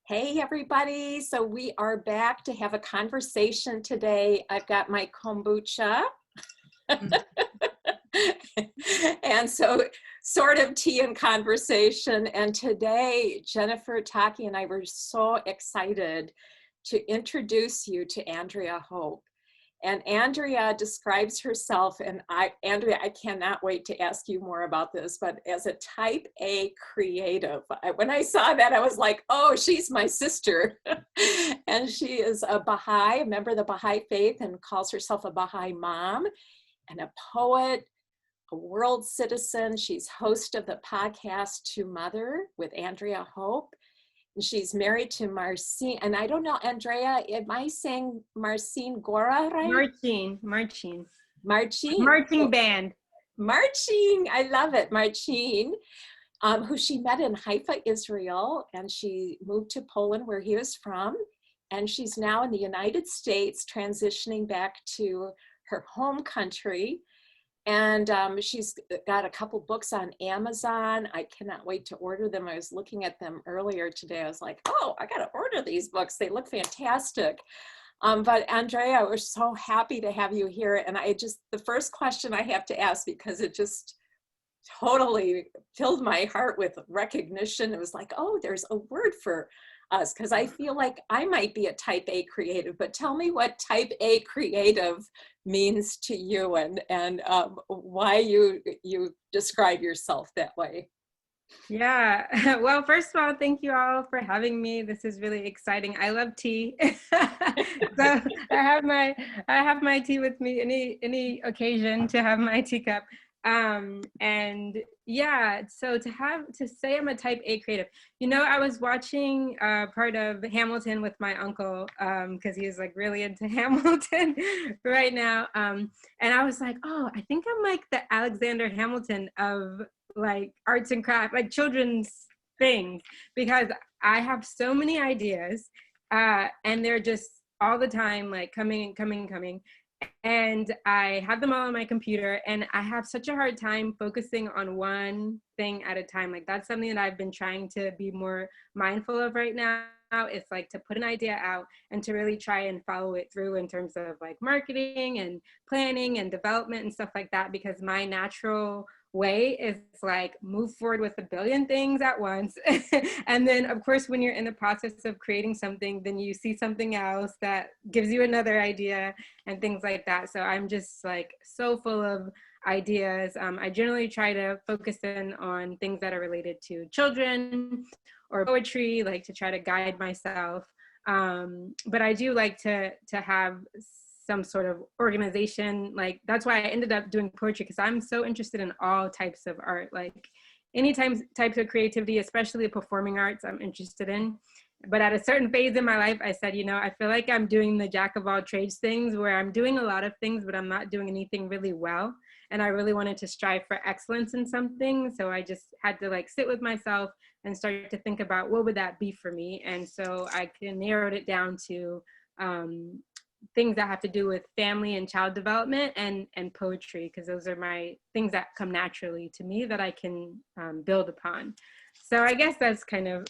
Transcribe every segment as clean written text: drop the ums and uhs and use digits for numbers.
Hey everybody, so we are back to have a conversation today. I've got my kombucha and so sort of tea and conversation. And today, Jennifer, Taki, and I were so excited to introduce you to Andrea Hope. And Andrea describes herself, and Andrea, I cannot wait to ask you more about this, but as a type A creative. When I saw that, I was like, oh, she's my sister. And she is a Baha'i, a member of the Baha'i faith, and calls herself a Baha'i mom and a poet, a world citizen. She's host of the podcast To Mother with Andrea Hope. She's married to Marcin, and I don't know, Andrea, am I saying Marcin Gora right? Marcin. Oh, Band. Marcin, I love it, Marcin, who she met in Haifa, Israel, and she moved to Poland where he was from, and she's now in the United States transitioning back to her home country. And she's got a couple books on Amazon. I cannot wait to order them. I was looking at them earlier today. I was like, oh, I got to order these books. They look fantastic. But Andrea, we're so happy to have you here. And the first question I have to ask, because it just totally filled my heart with recognition. It was like, oh, there's a word for us, because I feel like I might be a type A creative, but tell me what type A creative means to you, and why you describe yourself that way. Yeah. Well, first of all, thank you all for having me. This is really exciting. I love tea. So I have my tea with me any occasion to have my teacup. And yeah, so to say I'm a type A creative, I was watching part of Hamilton with my uncle, because he's like really into Hamilton right now. And I was like, oh, I think I'm like the Alexander Hamilton of like arts and craft, like children's things, because I have so many ideas, and they're just all the time like coming. And I have them all on my computer, and I have such a hard time focusing on one thing at a time. Like that's something that I've been trying to be more mindful of right now. It's like to put an idea out and to really try and follow it through in terms of like marketing and planning and development and stuff like that, because my natural way is like move forward with a billion things at once. And then of course when you're in the process of creating something, then you see something else that gives you another idea and things like that. So I'm just like so full of ideas. I generally try to focus in on things that are related to children or poetry, like to try to guide myself. But I do like to have some sort of organization. Like that's why I ended up doing poetry, because I'm so interested in all types of art, like any types of creativity, especially the performing arts I'm interested in. But at a certain phase in my life, I said, I feel like I'm doing the jack of all trades things, where I'm doing a lot of things, but I'm not doing anything really well. And I really wanted to strive for excellence in something. So I just had to like sit with myself and start to think about what would that be for me. And so I narrowed it down to things that have to do with family and child development and poetry, because those are my things that come naturally to me that I can build upon. So I guess that's kind of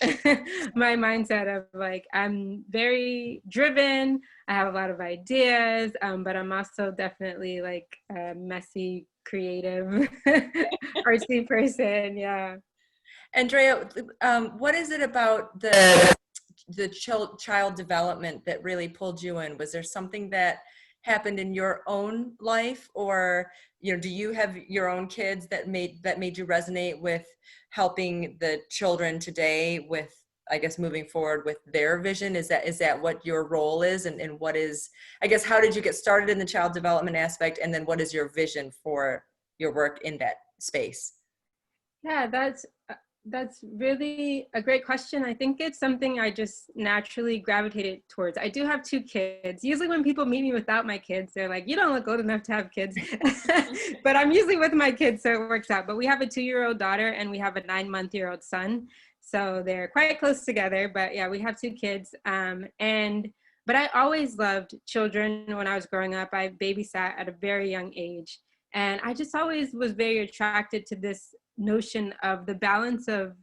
my mindset of like, I'm very driven. I have a lot of ideas, but I'm also definitely like a messy, creative, artsy person. Yeah. Andrea, what is it about the child development that really pulled you in? Was there something that happened in your own life, or do you have your own kids that made you resonate with helping the children today with, I guess, moving forward with their vision? Is that what your role is, and what is, I guess, how did you get started in the child development aspect, and then what is your vision for your work in that space? Yeah, that's really a great question. I think it's something I just naturally gravitated towards. I do have 2 kids. Usually when people meet me without my kids, they're like, you don't look old enough to have kids. But I'm usually with my kids, so it works out. But we have a 2-year-old daughter and we have a 9-month-old son. So they're quite close together. But yeah, we have 2 kids. But I always loved children when I was growing up. I babysat at a very young age. And I just always was very attracted to this notion of the balance of,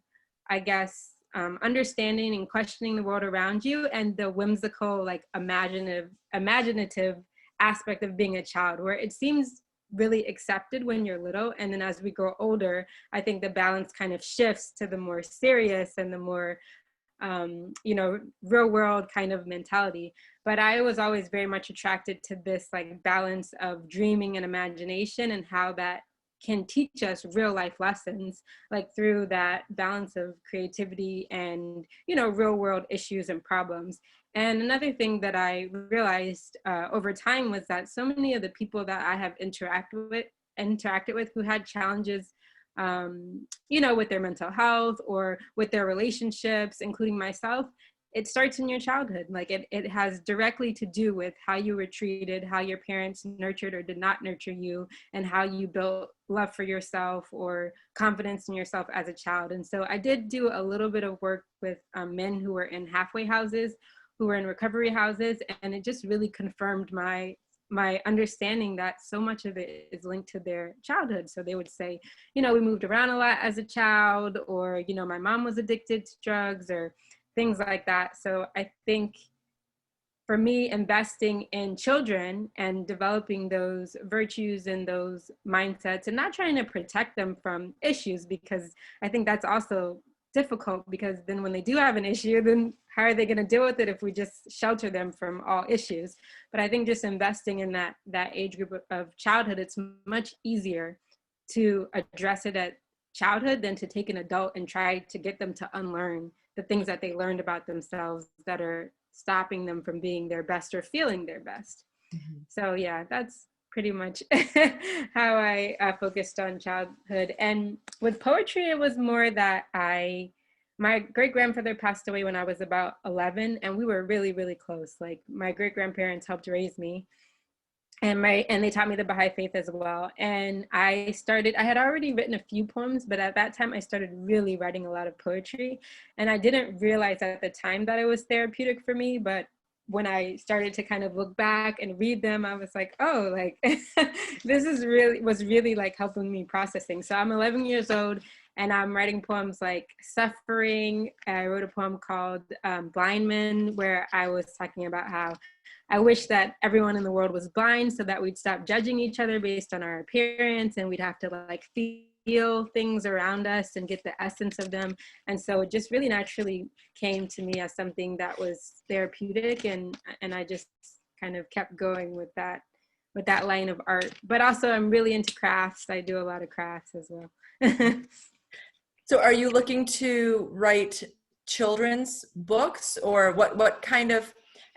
I guess, understanding and questioning the world around you, and the whimsical, like imaginative aspect of being a child, where it seems really accepted when you're little, and then as we grow older, I think the balance kind of shifts to the more serious and the more real world kind of mentality. But I was always very much attracted to this like balance of dreaming and imagination, and how that can teach us real life lessons, like through that balance of creativity and, real world issues and problems. And another thing that I realized over time was that so many of the people that I have interacted with who had challenges, with their mental health or with their relationships, including myself, it starts in your childhood. Like it has directly to do with how you were treated, how your parents nurtured or did not nurture you, and how you built love for yourself or confidence in yourself as a child. And so I did do a little bit of work with men who were in halfway houses, who were in recovery houses, and it just really confirmed my understanding that so much of it is linked to their childhood. So they would say, we moved around a lot as a child, or, my mom was addicted to drugs, or things like that. So I think for me, investing in children and developing those virtues and those mindsets, and not trying to protect them from issues, because I think that's also difficult, because then when they do have an issue, then how are they going to deal with it if we just shelter them from all issues? But I think just investing in that age group of childhood, it's much easier to address it at childhood than to take an adult and try to get them to unlearn the things that they learned about themselves that are stopping them from being their best or feeling their best. Mm-hmm. So yeah, that's pretty much how I focused on childhood. And with poetry, it was more that my great-grandfather passed away when I was about 11, and we were really, really close. Like my great-grandparents helped raise me, and they taught me the Baha'i faith as well. And I had already written a few poems, but at that time I started really writing a lot of poetry. And I didn't realize at the time that it was therapeutic for me, but when I started to kind of look back and read them, I was like, oh, like this was really like helping me processing. So I'm 11 years old and I'm writing poems like Suffering. I wrote a poem called Blind Men, where I was talking about how I wish that everyone in the world was blind so that we'd stop judging each other based on our appearance, and we'd have to like feel things around us and get the essence of them. And so it just really naturally came to me as something that was therapeutic, and I just kind of kept going with that line of art. But also I'm really into crafts. I do a lot of crafts as well. So are you looking to write children's books, or what kind of,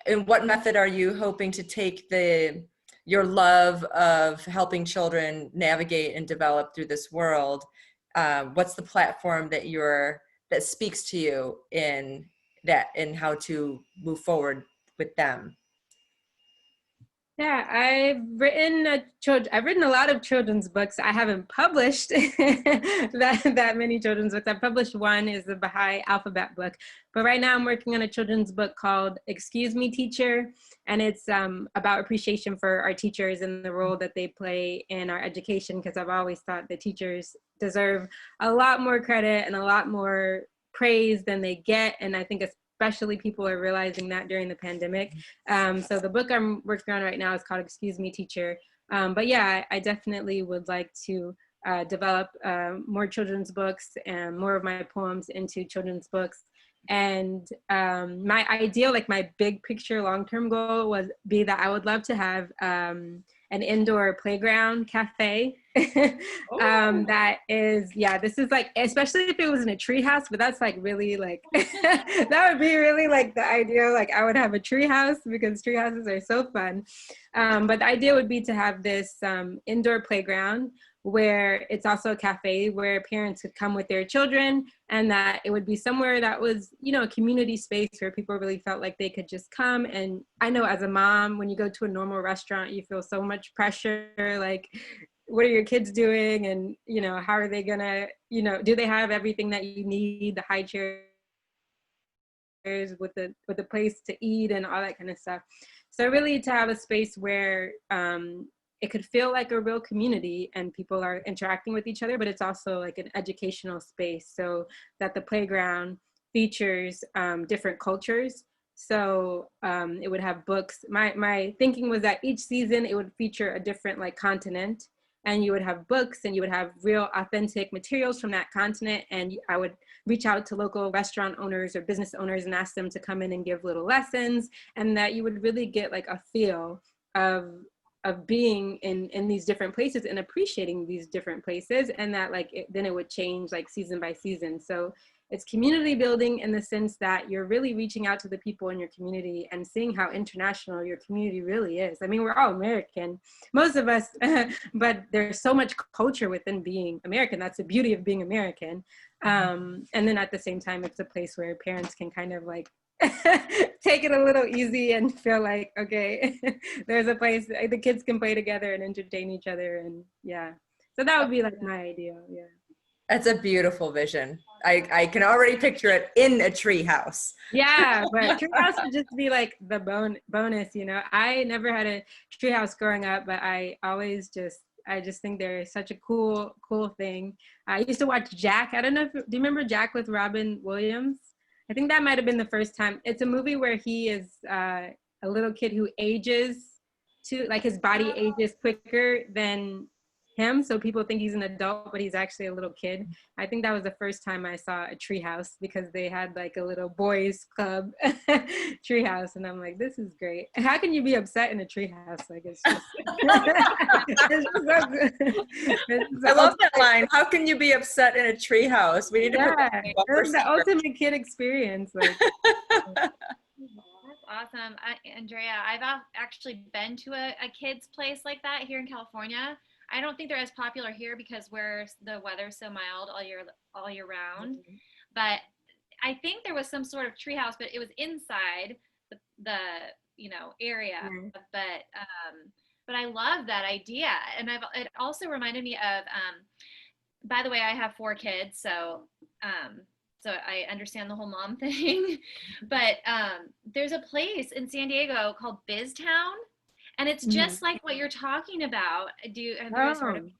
in what method are you hoping to take your love of helping children navigate and develop through this world? What's the platform that speaks to you in how to move forward with them? Yeah, I've written a lot of children's books. I haven't published that many children's books. I've published one, is the Baha'i alphabet book. But right now I'm working on a children's book called Excuse Me, Teacher. And it's about appreciation for our teachers and the role that they play in our education, because I've always thought the teachers deserve a lot more credit and a lot more praise than they get. And I think especially people are realizing that during the pandemic. So the book I'm working on right now is called Excuse Me, Teacher. But yeah, I definitely would like to develop more children's books and more of my poems into children's books. And my ideal, like my big picture long-term goal would be that I would love to have an indoor playground cafe. That is, yeah, this is like, especially if it was in a tree house, but that's like really like, that would be really like the idea. Like I would have a tree house, because tree houses are so fun. But the idea would be to have this indoor playground where it's also a cafe where parents could come with their children, and that it would be somewhere that was, a community space where people really felt like they could just come. And I know as a mom, when you go to a normal restaurant, you feel so much pressure, like, what are your kids doing? And, how are they gonna, do they have everything that you need, the high chairs with the place to eat and all that kind of stuff. So really to have a space where it could feel like a real community and people are interacting with each other, but it's also like an educational space, so that the playground features different cultures. So it would have books. My thinking was that each season it would feature a different like continent, and you would have books and you would have real authentic materials from that continent. And I would reach out to local restaurant owners or business owners and ask them to come in and give little lessons, and that you would really get like a feel of being in these different places and appreciating these different places, and that like then it would change like season by season. So it's community building in the sense that you're really reaching out to the people in your community and seeing how international your community really is. I mean, we're all American, most of us, but there's so much culture within being American. That's the beauty of being American. And then at the same time, it's a place where parents can kind of like take it a little easy and feel like, okay, there's a place the kids can play together and entertain each other. And yeah, so that would be like my ideal. Yeah. That's a beautiful vision. I can already picture it in a tree house. Yeah, but treehouse would just be like the bonus, you know. I never had a treehouse growing up, but I just think they're such a cool thing. I used to watch Jack. I don't know do you remember Jack with Robin Williams? I think that might have been the first time. It's a movie where he is a little kid who ages to like his body ages quicker than him, so people think he's an adult, but he's actually a little kid. I think that was the first time I saw a treehouse, because they had like a little boys club treehouse, and I'm like, this is great. How can you be upset in a treehouse? Like it's just, it's just so good. I love that line. How can you be upset in a treehouse? We need to put that it was the ultimate kid experience. Like. That's awesome. Andrea, I've actually been to a kid's place like that here in California. I don't think they're as popular here because the weather's so mild all year round. Mm-hmm. But I think there was some sort of treehouse, but it was inside the area. Mm-hmm. But I love that idea, and it also reminded me of. By the way, I have 4 kids, so I understand the whole mom thing. But there's a place in San Diego called BizTown. And it's just like what you're talking about. Have you guys heard of it?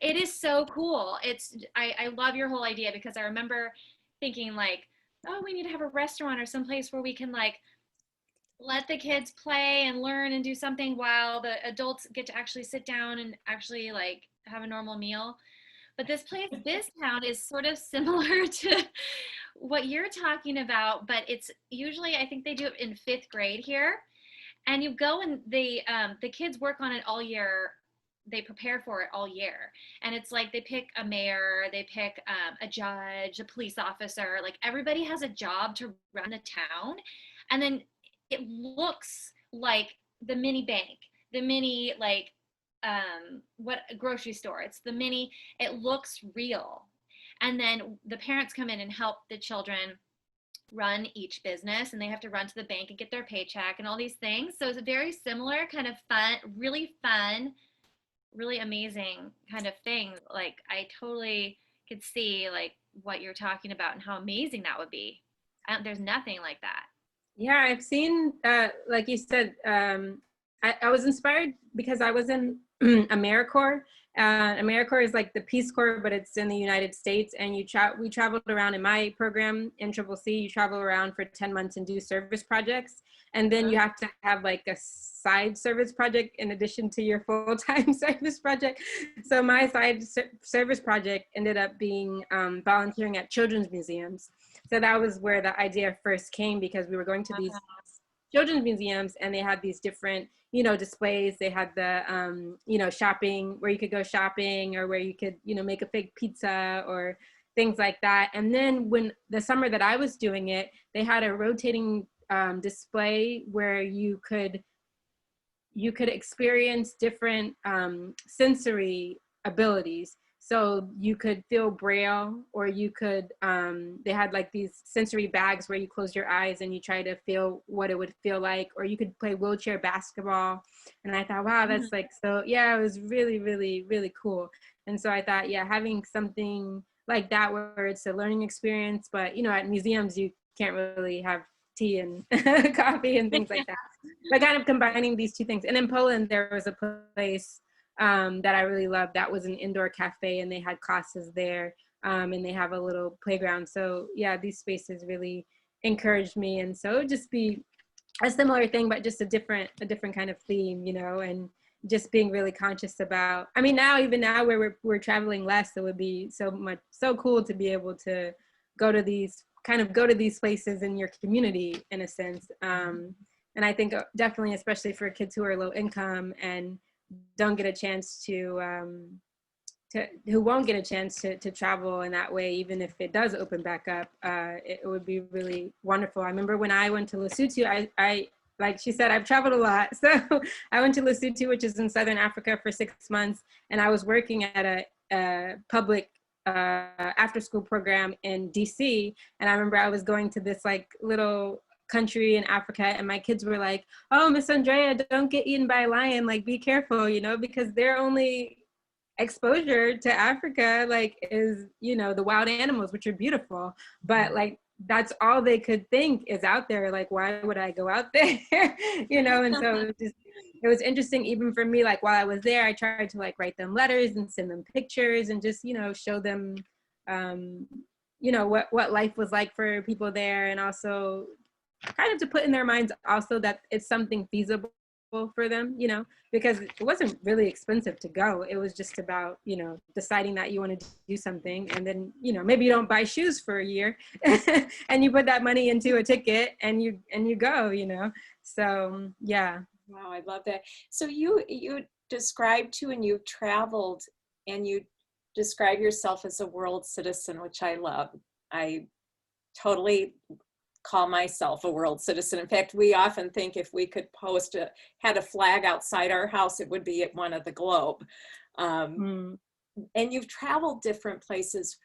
It is so cool. I love your whole idea, because I remember thinking like, oh, we need to have a restaurant or someplace where we can like let the kids play and learn and do something while the adults get to actually sit down and actually like have a normal meal. But this place, BizTown, is sort of similar to what you're talking about, but it's usually, I think they do it in 5th grade here. And you go and the kids work on it all year. They prepare for it all year. And it's like they pick a mayor, they pick a judge, a police officer. Like everybody has a job to run the town. And then it looks like the mini bank, the mini like what grocery store. It looks real. And then the parents come in and help the children run each business, and they have to run to the bank and get their paycheck and all these things. So it's a very similar kind of fun, really amazing kind of thing. Like I totally could see like what you're talking about and how amazing that would be. There's nothing like that. Yeah, I've seen, like you said, I was inspired because I was in AmeriCorps. AmeriCorps is like the Peace Corps, but it's in the United States. And we traveled around in my program in CCC. You travel around for 10 months and do service projects. And then you have to have like a side service project in addition to your full-time service project. So my side service project ended up being volunteering at children's museums. So that was where the idea first came, because we were going to these children's museums and they had these different, displays. They had the, shopping, where you could go shopping, or where you could, make a fake pizza or things like that. And then when the summer that I was doing it, they had a rotating display where you could experience different sensory abilities. So you could feel Braille, or you could, they had like these sensory bags where you close your eyes and you try to feel what it would feel like, or you could play wheelchair basketball. And I thought, wow, that's like, so yeah, it was really, really, really cool. And so I thought, yeah, having something like that where it's a learning experience, but at museums, you can't really have tea and coffee and things like that. But kind of combining these two things. And in Poland, there was a place that I really loved. That was an indoor cafe, and they had classes there and they have a little playground. So yeah, these spaces really encouraged me. And so it would just be a similar thing, but just a different kind of theme, you know, and just being really conscious about, I mean, now, even now where we're traveling less, it would be so cool to be able to go to these places in your community, in a sense. And I think definitely, especially for kids who are low income and don't get a chance who won't get a chance to travel in that way, even if it does open back up, it would be really wonderful. I remember when I went to Lesotho, I like she said, I've traveled a lot. So I went to Lesotho, which is in Southern Africa, for 6 months. And I was working at a public after school program in DC. And I remember I was going to this like little country in Africa, and my kids were like, "Oh, Miss Andrea, don't get eaten by a lion, like be careful," you know, because their only exposure to Africa like is, you know, the wild animals, which are beautiful, but like that's all they could think is out there. Like, why would I go out there? You know? And so it was interesting, even for me, like while I was there, I tried to like write them letters and send them pictures and just, you know, show them you know, what life was like for people there, and also kind of to put in their minds also that it's something feasible for them, you know, because it wasn't really expensive to go. It was just about, you know, deciding that you want to do something, and then, you know, maybe you don't buy shoes for a year and you put that money into a ticket and you go, you know. So yeah. Wow, I love that. So you described too, and you've traveled, and you describe yourself as a world citizen, which I love. I totally call myself a world citizen. In fact, we often think if we could had a flag outside our house, it would be at one of the globe. And you've traveled different places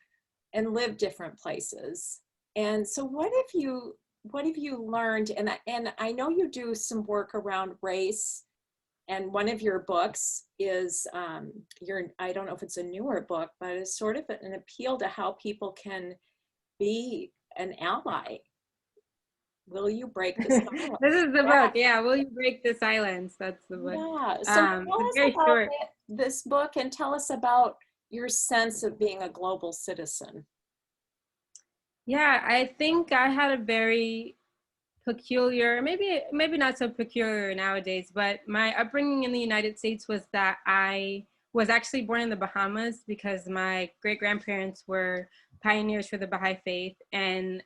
and lived different places. And so what have you learned? And I know you do some work around race, and one of your books is I don't know if it's a newer book, but it's sort of an appeal to how people can be an ally. Will you break the silence? This is the book. Yeah. Will you break the silence? That's the book. Yeah. So tell us about this book, and tell us about your sense of being a global citizen. Yeah, I think I had a very peculiar, maybe not so peculiar nowadays, but my upbringing in the United States was that I was actually born in the Bahamas because my great grandparents were pioneers for the Baha'i faith, and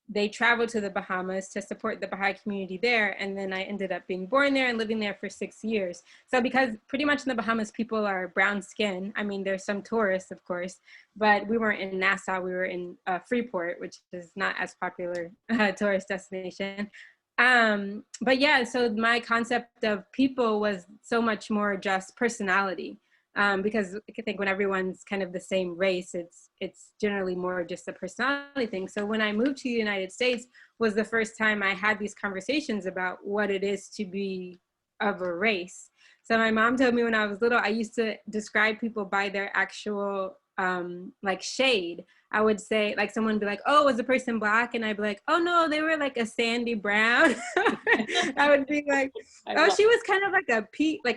they traveled to the Bahamas to support the Baha'i community there. And then I ended up being born there and living there for 6 years. So because pretty much in the Bahamas, people are brown skin. I mean, there's some tourists, of course, but we weren't in Nassau. We were in Freeport, which is not as popular tourist destination. But yeah, so my concept of people was so much more just personality. Because I think when everyone's kind of the same race, it's generally more just a personality thing. So when I moved to the United States was the first time I had these conversations about what it is to be of a race. So my mom told me when I was little, I used to describe people by their actual like shade. I would say, like, someone would be like, "Oh, was the person black?" And I'd be like, "Oh no, they were like a sandy brown." I would be like, "Oh, she was kind of like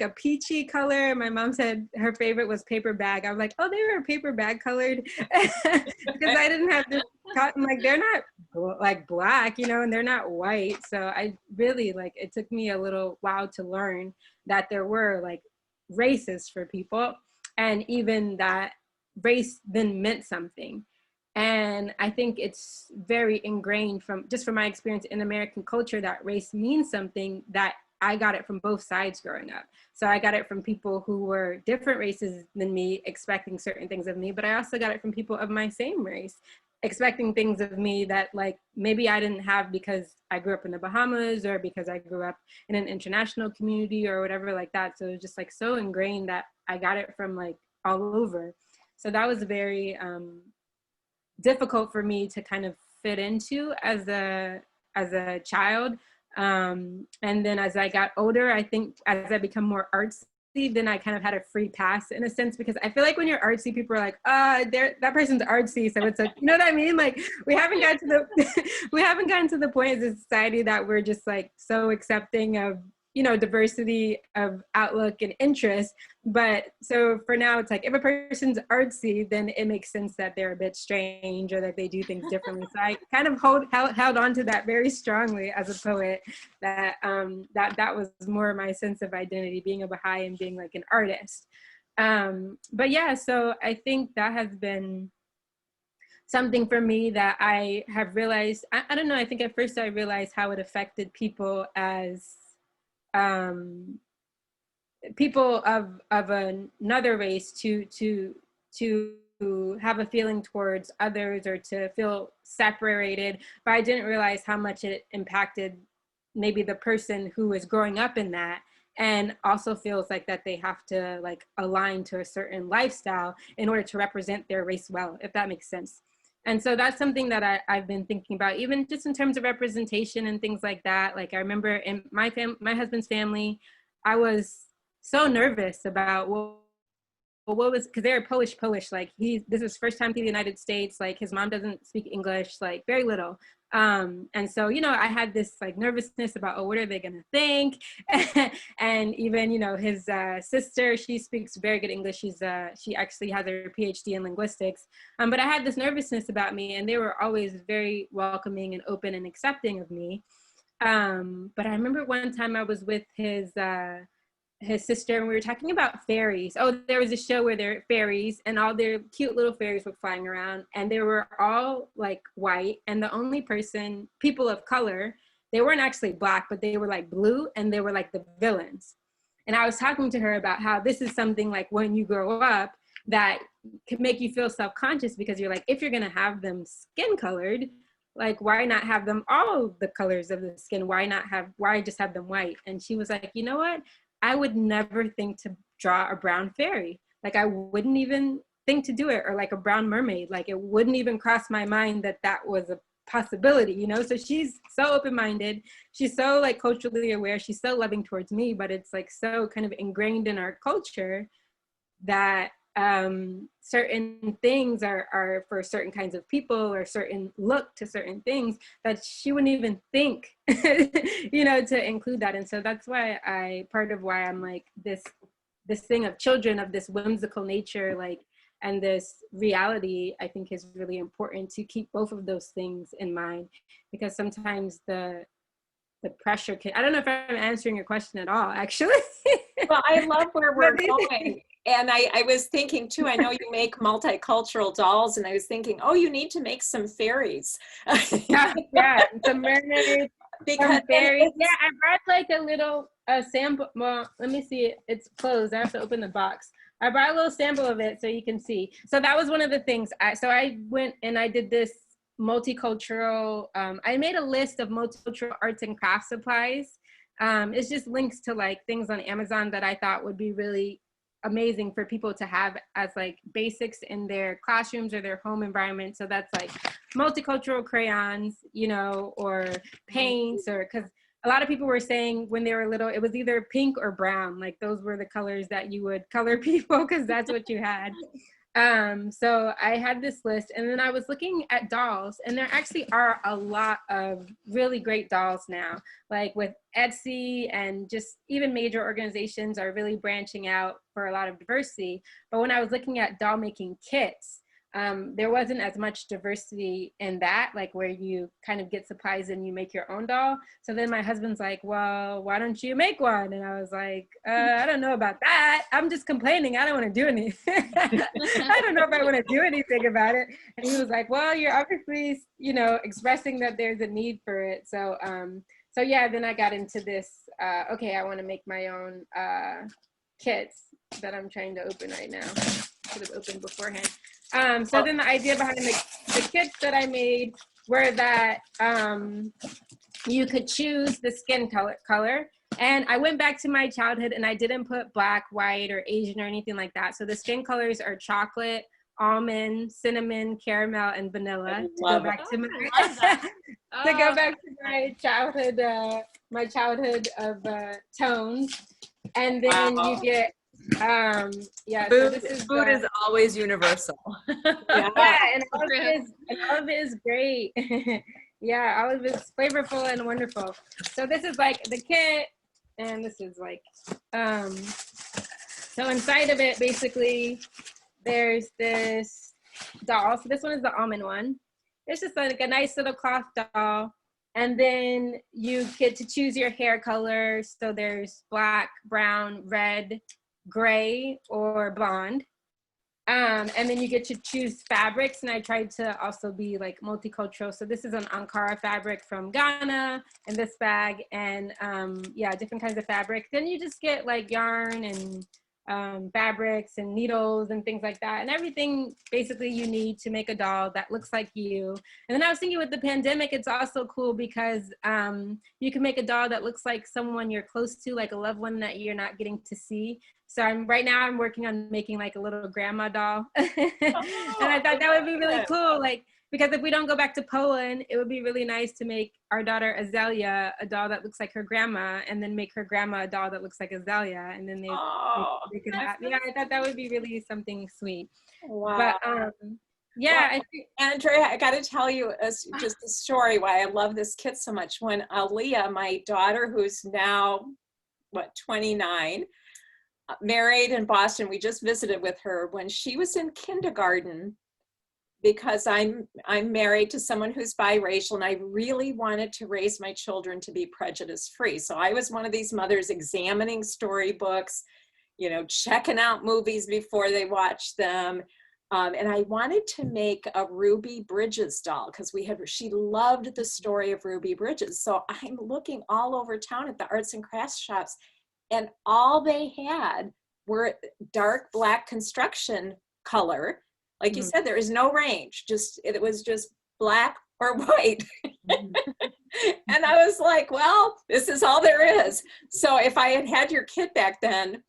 a peachy color." My mom said her favorite was paper bag. I was like, "Oh, they were paper bag colored," because I didn't have this cotton. Like, they're not like black, you know, and they're not white. So I really, like, it took me a little while to learn that there were like races for people, and even that race then meant something. And I think it's very ingrained from my experience in American culture that race means something, that I got it from both sides growing up. So I got it from people who were different races than me, expecting certain things of me, but I also got it from people of my same race, expecting things of me that, like, maybe I didn't have because I grew up in the Bahamas or because I grew up in an international community or whatever like that. So it was just like so ingrained that I got it from like all over. So that was very difficult for me to kind of fit into as a child. And then as I got older, I think as I become more artsy, then I kind of had a free pass in a sense, because I feel like when you're artsy, people are like, that person's artsy. So it's like, you know what I mean? Like, we haven't gotten to the point as a society that we're just like so accepting of, diversity of outlook and interest. But so for now, it's like, if a person's artsy, then it makes sense that they're a bit strange or that they do things differently. So I kind of held on to that very strongly as a poet, that that was more my sense of identity, being a Baha'i and being like an artist. But yeah, so I think that has been something for me that I have realized. I don't know, I think at first I realized how it affected people as people of another race to have a feeling towards others or to feel separated, but I didn't realize how much it impacted maybe the person who is growing up in that and also feels like that they have to like align to a certain lifestyle in order to represent their race well, if that makes sense. And so that's something that I've been thinking about, even just in terms of representation and things like that. Like I remember in my husband's family, I was so nervous about what was, because they're Polish, like this is his first time to the United States, like his mom doesn't speak English, like very little. And so, I had this like nervousness about, oh, what are they gonna think? And even, his sister, she speaks very good English. She actually has her PhD in linguistics. But I had this nervousness about me, and they were always very welcoming and open and accepting of me. But I remember one time I was with his sister, and we were talking about fairies. Oh, there was a show where there were fairies, and all their cute little fairies were flying around, and they were all like white, and the only people of color, they weren't actually black, but they were like blue, and they were like the villains. And I was talking to her about how this is something like when you grow up that can make you feel self-conscious, because you're like, if you're gonna have them skin colored, like why not have them all the colors of the skin? Why just have them white? And she was like, you know what? I would never think to draw a brown fairy. Like I wouldn't even think to do it, or like a brown mermaid. Like it wouldn't even cross my mind that that was a possibility, So she's so open-minded. She's so like culturally aware. She's so loving towards me, but it's like so kind of ingrained in our culture that certain things are for certain kinds of people, or certain look to certain things that she wouldn't even think, to include that. And so that's why part of why I'm like this thing of children, of this whimsical nature, like, and this reality, I think is really important to keep both of those things in mind, because sometimes the pressure can, I don't know if I'm answering your question at all, actually. Well, I love where we're going. And I was thinking too, I know you make multicultural dolls, and I was thinking, oh, you need to make some fairies. Yeah, some mermaids, Because some fairies. Yeah, I brought like a little sample. Well, let me see. It's closed. I have to open the box. I brought a little sample of it so you can see. So that was one of the things. I went and I did this multicultural, I made a list of multicultural arts and craft supplies. It's just links to like things on Amazon that I thought would be really amazing for people to have as like basics in their classrooms or their home environment. So that's like multicultural crayons, or paints, or because a lot of people were saying when they were little, it was either pink or brown. Like those were the colors that you would color people, because that's what you had. So I had this list, and then I was looking at dolls, and there actually are a lot of really great dolls now, like with Etsy, and just even major organizations are really branching out for a lot of diversity. But when I was looking at doll making kits, there wasn't as much diversity in that, like where you kind of get supplies and you make your own doll. So then my husband's like, well, why don't you make one? And I was like, I don't know about that. I'm just complaining. I don't want to do anything. I don't know if I want to do anything about it. And he was like, well, you're obviously, expressing that there's a need for it. So yeah, then I got into this, okay, I want to make my own kits that I'm trying to open right now. Should have opened beforehand. So then the idea behind the kits that I made were that you could choose the skin color. And I went back to my childhood, and I didn't put black, white, or Asian or anything like that. So the skin colors are chocolate, almond, cinnamon, caramel, and vanilla. To go back to my childhood of tones. And then you get food is always universal. Yeah, and all of it is great. Yeah, all of it's flavorful and wonderful. So this is like the kit, And this is like, so inside of it, basically, there's this doll. So this one is the almond one. It's just like a nice little cloth doll. And then you get to choose your hair color. So there's black, brown, red, gray, or blonde. And then you get to choose fabrics. And I tried to also be like multicultural. So this is an Ankara fabric from Ghana in this bag. And yeah, different kinds of fabric. Then you just get like yarn and fabrics and needles and things like that, and everything basically you need to make a doll that looks like you. And then I was thinking with the pandemic, it's also cool because you can make a doll that looks like someone you're close to, like a loved one that you're not getting to see. So right now I'm working on making like a little grandma doll. And I thought that would be really cool, like, because if we don't go back to Poland, it would be really nice to make our daughter Azalea a doll that looks like her grandma, and then make her grandma a doll that looks like Azalea, and then they could have, yeah, I thought that would be really something sweet. Wow. But yeah, well, I think, Andrea, I got to tell you just a story why I love this kit so much. When Aaliyah, my daughter, who's now, 29, married in Boston, we just visited with her. When she was in kindergarten, because I'm married to someone who's biracial, and I really wanted to raise my children to be prejudice free. So I was one of these mothers examining storybooks, checking out movies before they watch them. And I wanted to make a Ruby Bridges doll because she loved the story of Ruby Bridges. So I'm looking all over town at the arts and crafts shops, and all they had were dark black construction color. Like you said, there is no range, it was just black or white. And I was like, well, this is all there is. So if I had had your kit back then,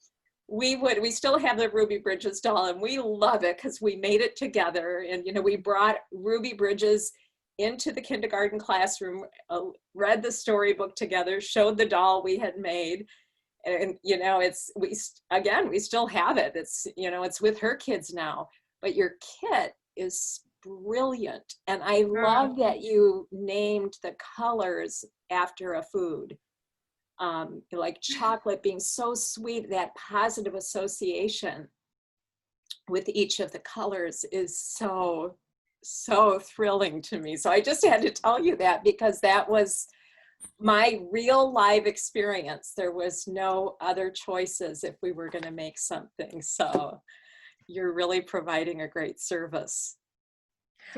we still have the Ruby Bridges doll, and we love it because we made it together. And, we brought Ruby Bridges into the kindergarten classroom, read the storybook together, showed the doll we had made. And, we still have it. It's with her kids now. But your kit is brilliant. And I love that you named the colors after a food. Like chocolate being so sweet, that positive association with each of the colors is so, so thrilling to me. So I just had to tell you that because that was my real live experience. There was no other choices if we were going to make something. So you're really providing a great service.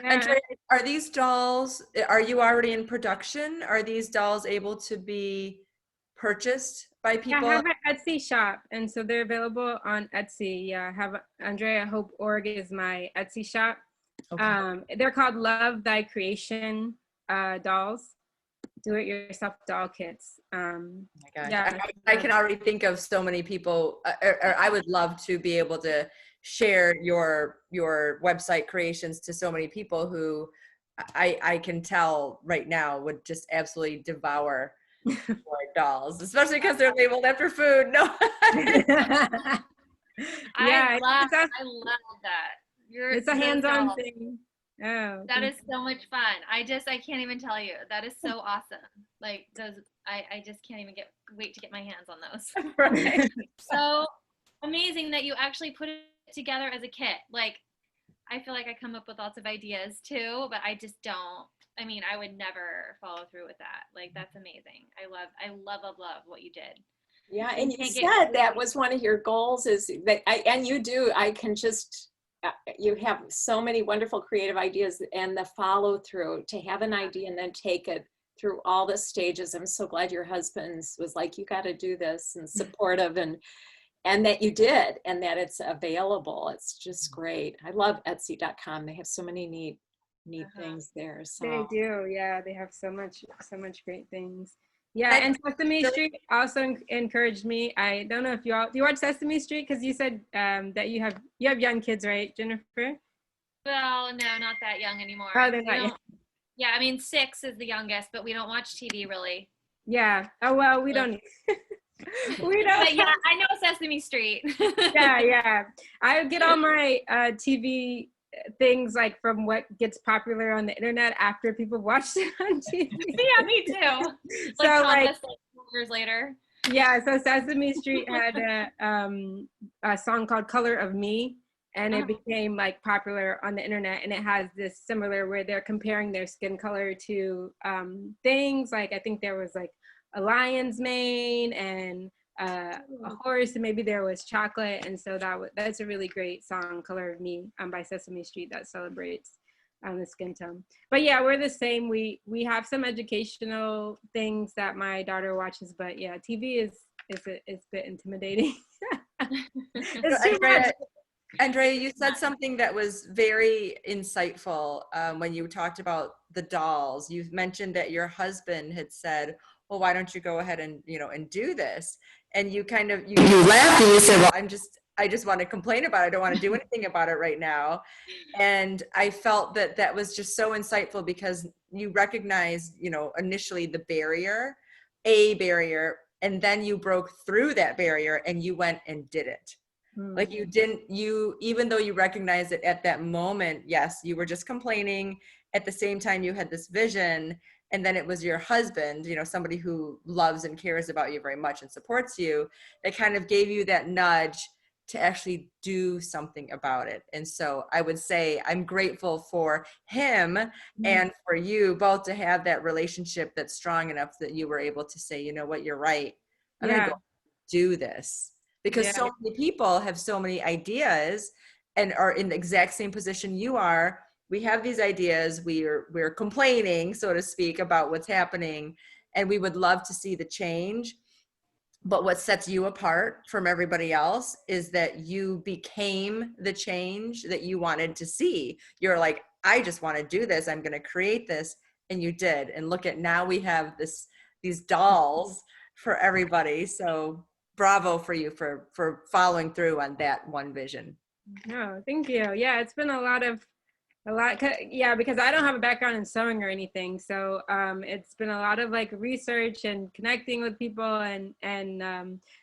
Andrea, are these dolls, are you already in production? Are these dolls able to be purchased by people? Yeah, I have an Etsy shop, and so they're available on Etsy. Yeah, I have Andrea Hope Org is my Etsy shop. Okay. They're called Love Thy Creation dolls. Do-it-yourself doll kits. Oh my gosh. Yeah. I can already think of so many people, or I would love to be able to share your website creations to so many people who I can tell right now would just absolutely devour your dolls, especially because they're labeled after food. No. I love that. It's a hands-on thing. Oh, that is so much fun. I can't even tell you. That is so awesome. Like I just can't even wait to get my hands on those. Right. So amazing that you actually put it together as a kit. Like, I feel like I come up with lots of ideas too, but I just don't. I mean, I would never follow through with that. Like, that's amazing. I love what you did. Yeah, and you said that was one of your goals is that, and you do, I can just, you have so many wonderful creative ideas, and the follow through to have an idea and then take it through all the stages. I'm so glad your husband was like, you got to do this, and supportive, and that you did, and that it's available. It's just great. I love Etsy.com. They have so many neat things there. So they do. Yeah, they have so much great things. Yeah, and Sesame Street also encouraged me. I don't know if do you watch Sesame Street? Because you said that you have young kids, right, Jennifer? Well, no, not that young anymore. Oh, they're not young. Yeah, I mean 6 is the youngest, but we don't watch TV really. Yeah. Oh well, we don't. We don't. But yeah, I know Sesame Street. yeah. I get all my TV things like from what gets popular on the internet after people watched it on TV. Yeah, me too. So like 4 years later. Yeah, so Sesame Street had a song called Color of Me, and it became like popular on the internet, and it has this similar where they're comparing their skin color to things like, I think there was like a lion's mane and a horse, and maybe there was chocolate. And so that's a really great song, Color of Me, by Sesame Street, that celebrates the skin tone. But yeah, we're the same. We have some educational things that my daughter watches, but yeah, TV is a bit intimidating. It's too much. Andrea, you said something that was very insightful when you talked about the dolls. You mentioned that your husband had said, well, why don't you go ahead and, and do this? And you kind of, you laughed and you said, well, I just want to complain about it. I don't want to do anything about it right now. And I felt that that was just so insightful because you recognized, initially the barrier, and then you broke through that barrier and you went and did it. Like even though you recognized it at that moment, yes, you were just complaining. At the same time, you had this vision, and then it was your husband, somebody who loves and cares about you very much and supports you, that kind of gave you that nudge to actually do something about it. And so I would say I'm grateful for him and for you both to have that relationship that's strong enough that you were able to say, you know what, you're right. I'm going to go do this. Because so many people have so many ideas and are in the exact same position you are. We have these ideas, we're complaining, so to speak, about what's happening, and we would love to see the change. But what sets you apart from everybody else is that you became the change that you wanted to see. You're like, I just want to do this. I'm going to create this. And you did. And look at, now we have these dolls for everybody. So bravo for you for following through on that one vision. No, thank you. Yeah, it's been a lot, because I don't have a background in sewing or anything. So it's been a lot of like research and connecting with people and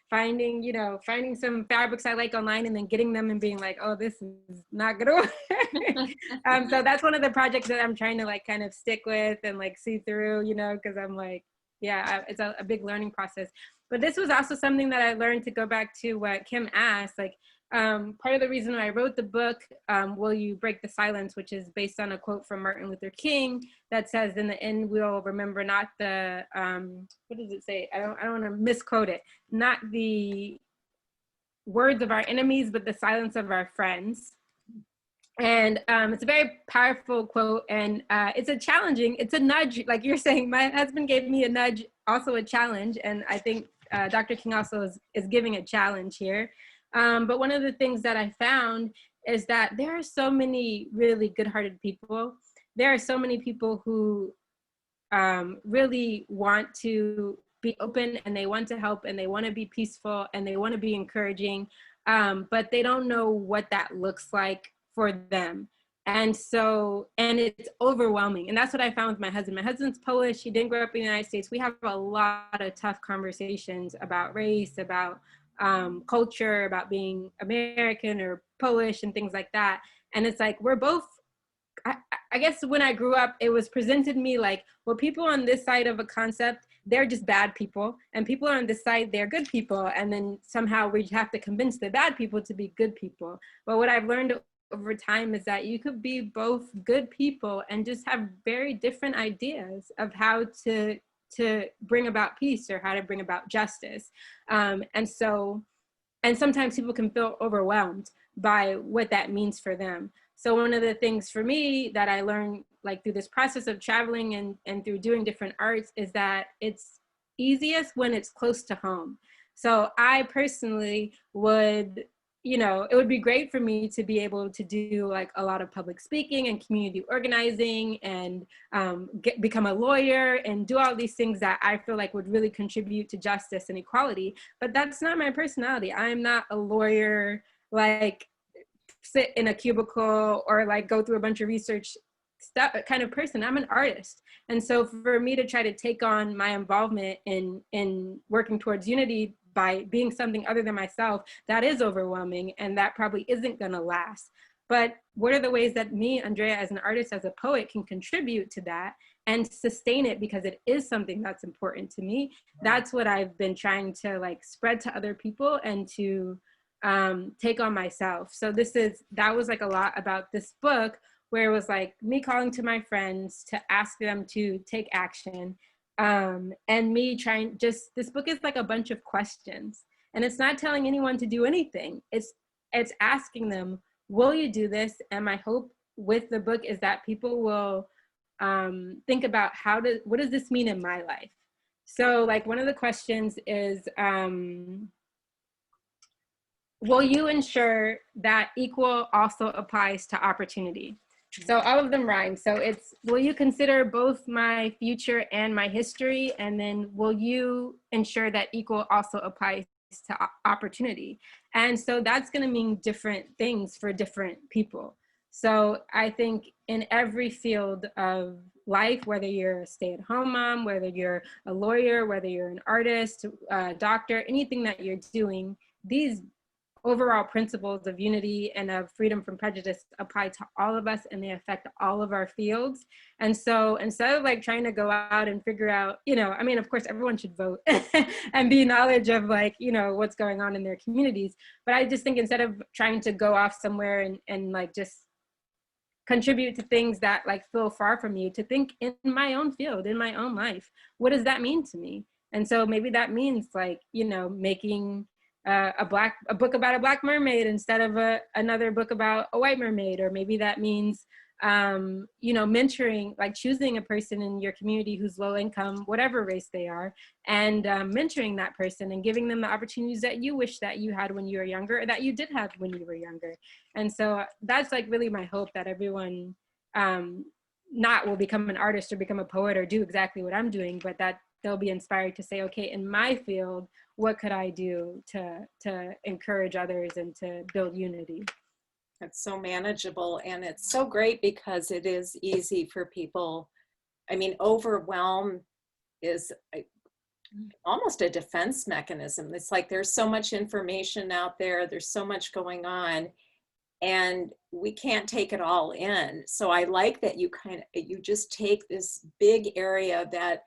finding some fabrics I like online and then getting them and being like, oh, this is not gonna work. So that's one of the projects that I'm trying to like kind of stick with and like see through, because I'm like, it's a big learning process. But this was also something that I learned, to go back to what Kim asked, like part of the reason I wrote the book, Will You Break the Silence, which is based on a quote from Martin Luther King that says, in the end, we'll remember not the, what does it say? I don't want to misquote it. Not the words of our enemies, but the silence of our friends. And it's a very powerful quote, and it's a nudge, like you're saying. My husband gave me a nudge, also a challenge, and I think Dr. King also is giving a challenge here. But one of the things that I found is that there are so many really good-hearted people. There are so many people who really want to be open, and they want to help, and they want to be peaceful, and they want to be encouraging, but they don't know what that looks like for them. And it's overwhelming. And that's what I found with my husband. My husband's Polish. He didn't grow up in the United States. We have a lot of tough conversations about race, about culture, about being American or Polish and things like that. And it's like, we're both, I guess when I grew up, it was presented to me like, well, people on this side of a concept, they're just bad people, and people on this side, they're good people. And then somehow we have to convince the bad people to be good people. But what I've learned over time is that you could be both good people and just have very different ideas of how to bring about peace or how to bring about justice. And sometimes people can feel overwhelmed by what that means for them. So one of the things for me that I learned, like through this process of traveling and through doing different arts, is that it's easiest when it's close to home. So I personally would, it would be great for me to be able to do like a lot of public speaking and community organizing and become a lawyer and do all these things that I feel like would really contribute to justice and equality. But that's not my personality. I'm not a lawyer, like sit in a cubicle or like go through a bunch of research stuff kind of person. I'm an artist. And so for me to try to take on my involvement in working towards unity by being something other than myself, that is overwhelming, and that probably isn't going to last. But what are the ways that me, Andrea, as an artist, as a poet, can contribute to that? and sustain it because it is something that's important to me. That's what I've been trying to like spread to other people and to take on myself. So that was like a lot about this book, where it was like me calling to my friends to ask them to take action. And me trying, this book is like a bunch of questions, and it's not telling anyone to do anything. It's asking them, will you do this? And my hope with the book is that people will think about what does this mean in my life? So like one of the questions is, will you ensure that equal also applies to opportunity? So all of them rhyme. So it's, will you consider both my future and my history? And then will you ensure that equal also applies to opportunity? And so that's going to mean different things for different people. So I think in every field of life, whether you're a stay-at-home mom, whether you're a lawyer, whether you're an artist, a doctor, anything that you're doing, these overall principles of unity and of freedom from prejudice apply to all of us, and they affect all of our fields. And so instead of like trying to go out and figure out, I mean, of course, everyone should vote and be knowledge of like, what's going on in their communities. But I just think instead of trying to go off somewhere and like just contribute to things that like feel far from you, to think in my own field, in my own life, what does that mean to me? And so maybe that means like, making a book about a Black mermaid instead of another book about a white mermaid. Or maybe that means, mentoring, like choosing a person in your community who's low income, whatever race they are, and mentoring that person and giving them the opportunities that you wish that you had when you were younger, or that you did have when you were younger. And so that's like really my hope, that everyone not will become an artist or become a poet or do exactly what I'm doing, but that they'll be inspired to say, okay, in my field, what could I do to encourage others and to build unity? It's so manageable, and it's so great because it is easy for people. I mean, overwhelm is almost a defense mechanism. It's like there's so much information out there, there's so much going on, and we can't take it all in. So I like that you just take this big area that,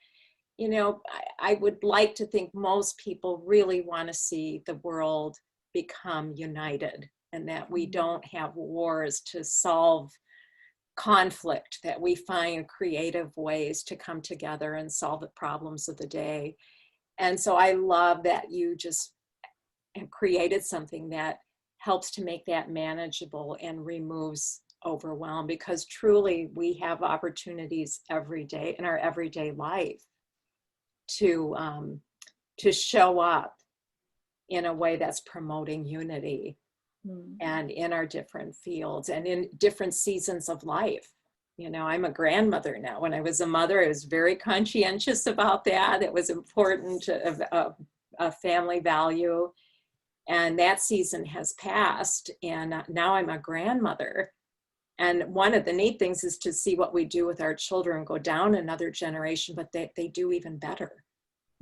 I would like to think most people really want to see the world become united, and that we don't have wars to solve conflict, that we find creative ways to come together and solve the problems of the day. And so I love that you just have created something that helps to make that manageable and removes overwhelm, because truly we have opportunities every day in our everyday life to show up in a way that's promoting unity and in our different fields and in different seasons of life. I'm a grandmother now. When I was a mother, I was very conscientious about that. It was important, a family value. And that season has passed. And now I'm a grandmother. And one of the neat things is to see what we do with our children go down another generation, but they do even better.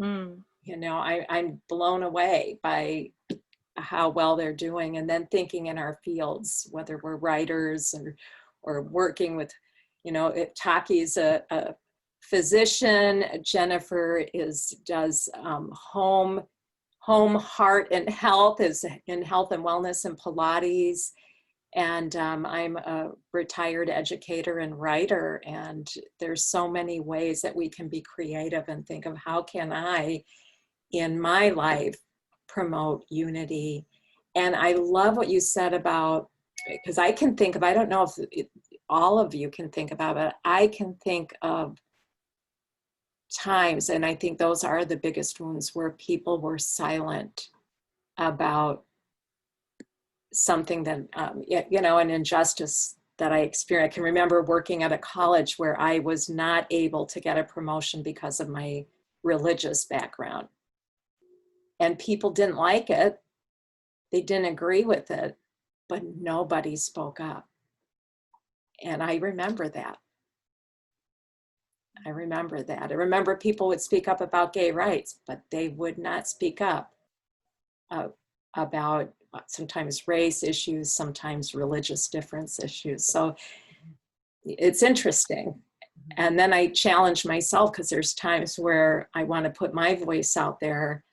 I'm blown away by how well they're doing. And then thinking in our fields, whether we're writers or working with, Taki's a physician, Jennifer does home, heart, and health, is in health and wellness and Pilates. And I'm a retired educator and writer. And there's so many ways that we can be creative and think of how can I, in my life, promote unity. And I love what you said about, because I can think of, I don't know if all of you can think about it, I can think of times, and I think those are the biggest wounds, where people were silent about something that, an injustice that I experienced. I can remember working at a college where I was not able to get a promotion because of my religious background. And people didn't like it. They didn't agree with it, but nobody spoke up. And I remember that. I remember people would speak up about gay rights, but they would not speak up about sometimes race issues, sometimes religious difference issues. So it's interesting. And then I challenge myself because there's times where I want to put my voice out there.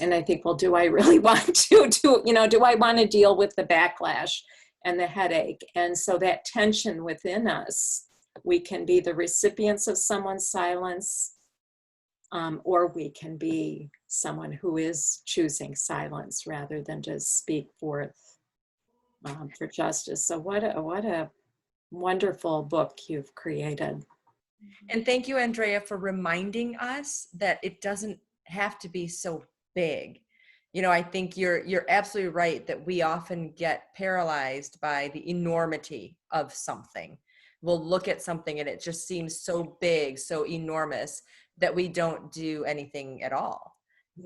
And I think, well, do I really want to do I want to deal with the backlash and the headache? And so that tension within us, we can be the recipients of someone's silence, or we can be someone who is choosing silence rather than just speak forth for justice. So what a wonderful book you've created. And thank you, Andrea, for reminding us that it doesn't have to be so big. You know, I think you're absolutely right that we often get paralyzed by the enormity of something. We'll look at something and it just seems so big, so enormous that we don't do anything at all.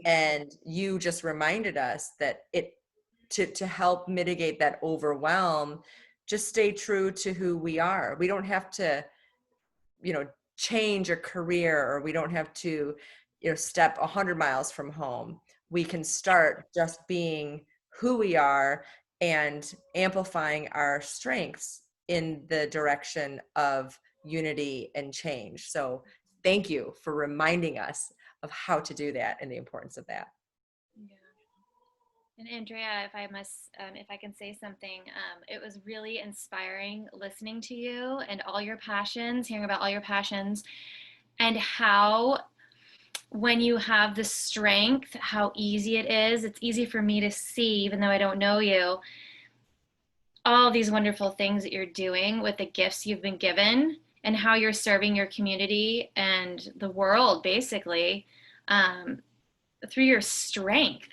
And you just reminded us that to help mitigate that overwhelm, just stay true to who we are. We don't have to, change a career, or we don't have to, step 100 miles from home. We can start just being who we are and amplifying our strengths in the direction of unity and change. So thank you for reminding us of how to do that and the importance of that. Yeah. And Andrea, if I can say something, it was really inspiring listening to you and all your passions, hearing about all your passions, and how when you have the strength, how easy it is. It's easy for me to see, even though I don't know you, all these wonderful things that you're doing with the gifts you've been given and how you're serving your community and the world, basically, through your strength.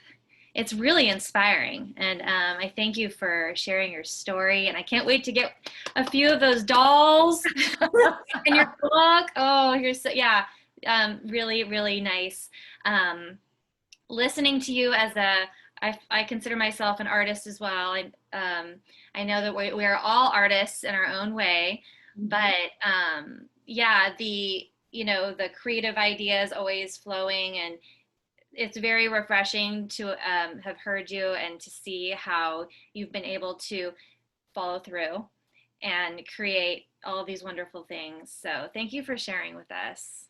It's really inspiring. And I thank you for sharing your story. And I can't wait to get a few of those dolls in your book. Oh, really, really nice. Listening to you I consider myself an artist as well. I know that we are all artists in our own way, but the creative ideas always flowing, and it's very refreshing to have heard you and to see how you've been able to follow through and create all these wonderful things. So thank you for sharing with us.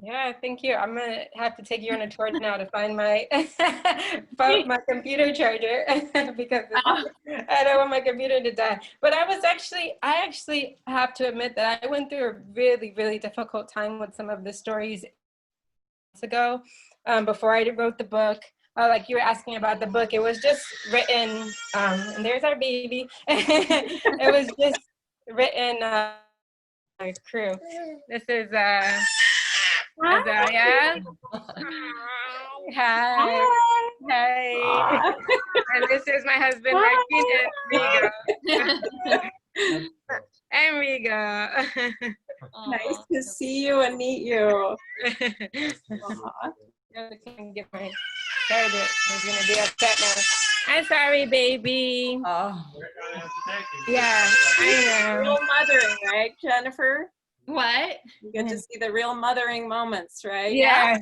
Yeah, thank you. I'm gonna have to take you on a tour now to find my my computer charger because I don't want my computer to die. But I actually have to admit that I went through a really, really difficult time with some of the stories ago, before I wrote the book. Like you were asking about the book, it was just written, and there's our baby. It was just written, our crew. This is Andrea. Hi. Hi. And this is my husband, Martin and Rigo. Nice to see you and meet you. Get my charger. He's gonna be upset now. I'm sorry, baby. Oh. Yeah, I know. Real mothering, right, Jennifer? What? You get to see the real mothering moments, right? Yeah.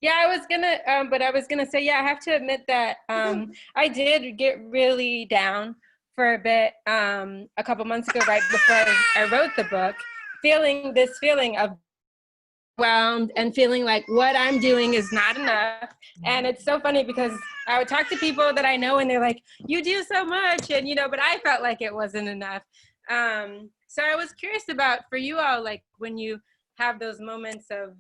Yeah, I was gonna say, yeah, I have to admit that I did get really down for a bit a couple months ago, right before I wrote the book, feeling of overwhelmed and feeling like what I'm doing is not enough. And it's so funny because I would talk to people that I know and they're like, you do so much, and but I felt like it wasn't enough. So I was curious about, for you all, like when you have those moments of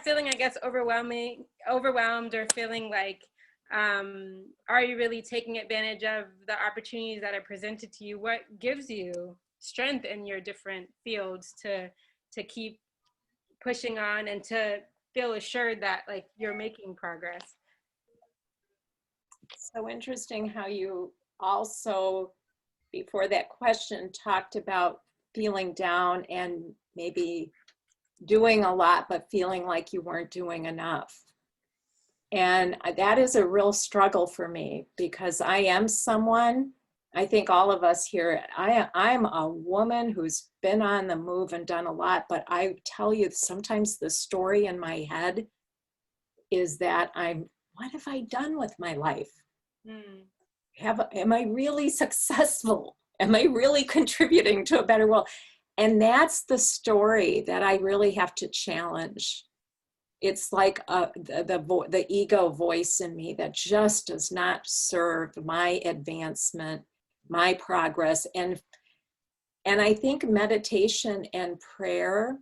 feeling, I guess, overwhelmed, or feeling like, are you really taking advantage of the opportunities that are presented to you? What gives you strength in your different fields to keep pushing on and to feel assured that like you're making progress? So interesting how you also, before that question, talked about feeling down and maybe doing a lot, but feeling like you weren't doing enough. And that is a real struggle for me, because I am someone, I think all of us here, I'm a woman who's been on the move and done a lot, but I tell you, sometimes the story in my head is that what have I done with my life? am I really successful? Am I really contributing to a better world? And that's the story that I really have to challenge. It's like the ego voice in me that just does not serve my advancement, my progress. And I think meditation and prayer,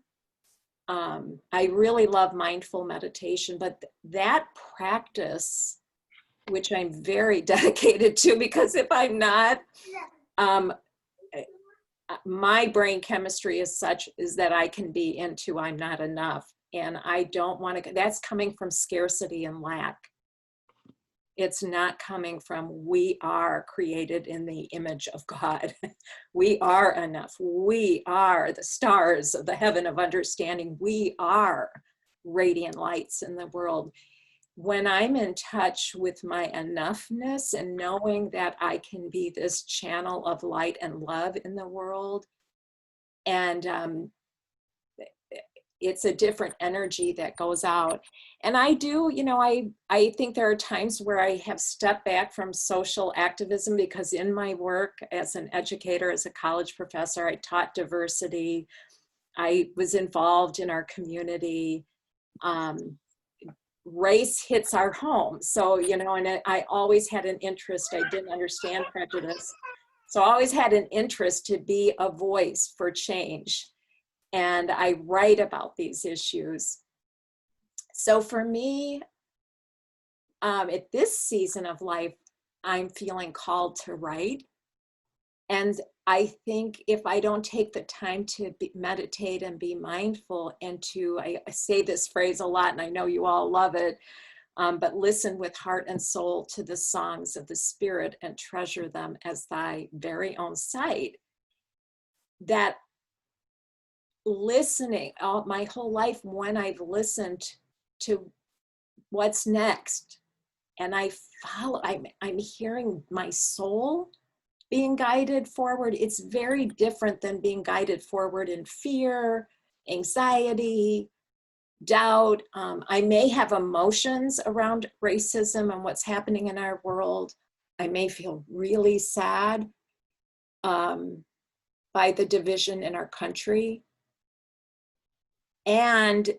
I really love mindful meditation, but that practice, which I'm very dedicated to, because if I'm not, my brain chemistry is such is that I can be into I'm not enough. And I don't want to, that's coming from scarcity and lack. It's not coming from we are created in the image of God. We are enough. We are the stars of the heaven of understanding. We are radiant lights in the world. When I'm in touch with my enoughness and knowing that I can be this channel of light and love in the world, and it's a different energy that goes out. And I do, I think there are times where I have stepped back from social activism because in my work as an educator, as a college professor, I taught diversity. I was involved in our community. Race hits our home. So, and I always had an interest. I didn't understand prejudice. So I always had an interest to be a voice for change. And I write about these issues. So for me, at this season of life, I'm feeling called to write. And I think if I don't take the time to meditate and be mindful and I say this phrase a lot, and I know you all love it, but listen with heart and soul to the songs of the Spirit and treasure them as thy very own sight, that listening my whole life, when I've listened to what's next and I follow, I'm hearing my soul being guided forward. It's very different than being guided forward in fear, anxiety, doubt. I may have emotions around racism and what's happening in our world. I may feel really sad by the division in our country. And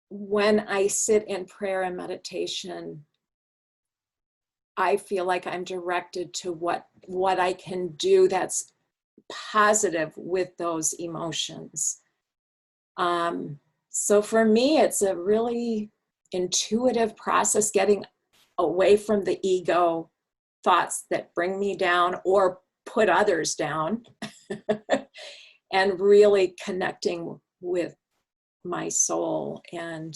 when I sit in prayer and meditation, I feel like I'm directed to what I can do that's positive with those emotions. So for me, it's a really intuitive process, getting away from the ego thoughts that bring me down or put others down, and really connecting with my soul and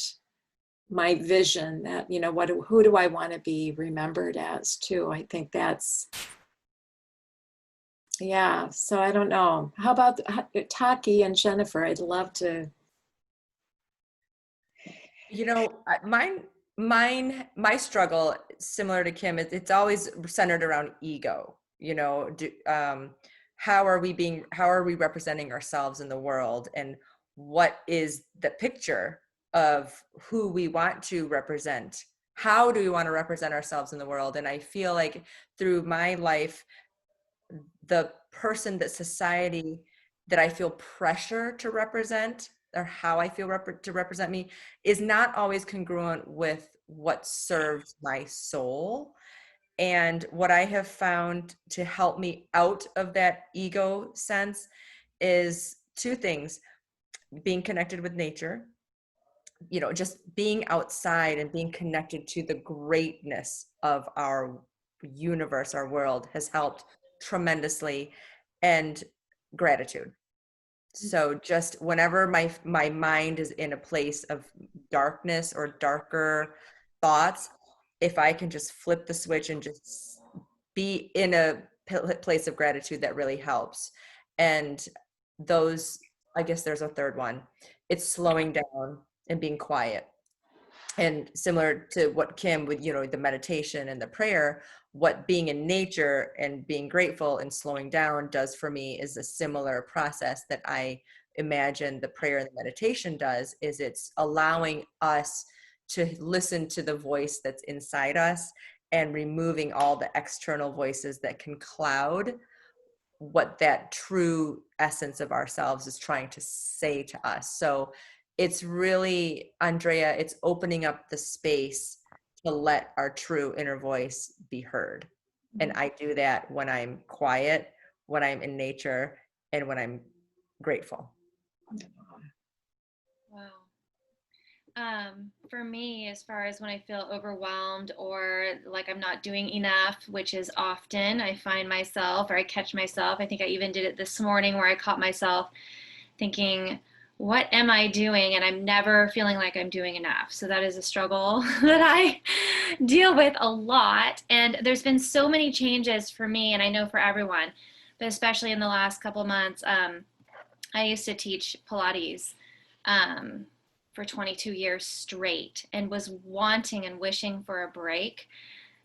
my vision that, who do I want to be remembered as too? I think that's, yeah. So I don't know. How about Taki and Jennifer? I'd love to. My struggle, similar to Kim, it's always centered around ego. How are we representing ourselves in the world, and what is the picture of who we want to represent? How do we want to represent ourselves in the world? And I feel like through my life, the person that society that I feel pressure to represent, or how I feel to represent me, is not always congruent with what serves my soul. And what I have found to help me out of that ego sense is two things: being connected with nature, just being outside and being connected to the greatness of our universe, our world, has helped tremendously, and gratitude. So just whenever my mind is in a place of darkness or darker thoughts, if I can just flip the switch and just be in a place of gratitude, that really helps. And I guess there's a third one. It's slowing down and being quiet. And similar to what Kim with, the meditation and the prayer, what being in nature and being grateful and slowing down does for me is a similar process that I imagine the prayer and the meditation does. Is it's allowing us to listen to the voice that's inside us and removing all the external voices that can cloud what that true essence of ourselves is trying to say to us. So it's really, Andrea, it's opening up the space to let our true inner voice be heard. And I do that when I'm quiet, when I'm in nature, and when I'm grateful. Wow. For me, as far as when I feel overwhelmed or like I'm not doing enough, which is often, I find myself or I catch myself. I think I even did it this morning where I caught myself thinking, what am I doing? And I'm never feeling like I'm doing enough. So that is a struggle that I deal with a lot. And there's been so many changes for me, and I know for everyone, but especially in the last couple months. I used to teach Pilates for 22 years straight and was wanting and wishing for a break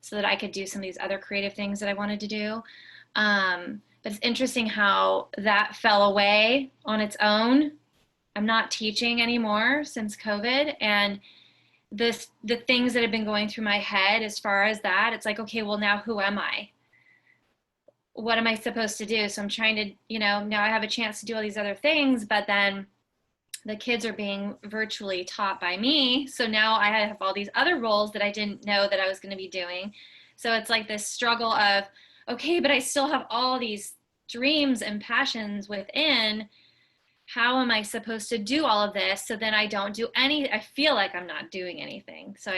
so that I could do some of these other creative things that I wanted to do. But it's interesting how that fell away on its own. I'm not teaching anymore since COVID, and the things that have been going through my head as far as that, it's like, okay, well, now who am I? What am I supposed to do? So I'm trying to, now I have a chance to do all these other things, but then the kids are being virtually taught by me. So now I have all these other roles that I didn't know that I was going to be doing. So it's like this struggle of, okay, but I still have all these dreams and passions within. How am I supposed to do all of this? So then I don't do I feel like I'm not doing anything. So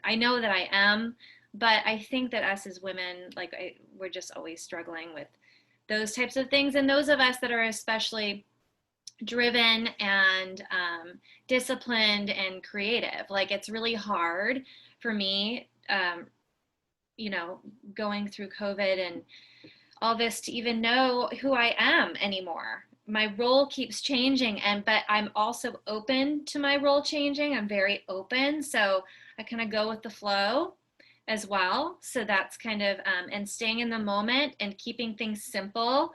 I know that I am, but I think that us as women, we're just always struggling with those types of things. And those of us that are especially driven and disciplined and creative, it's really hard for me, going through COVID and all this to even know who I am anymore. My role keeps changing, but I'm also open to my role changing. I'm very open, so I kind of go with the flow as well. So that's kind of and staying in the moment and keeping things simple.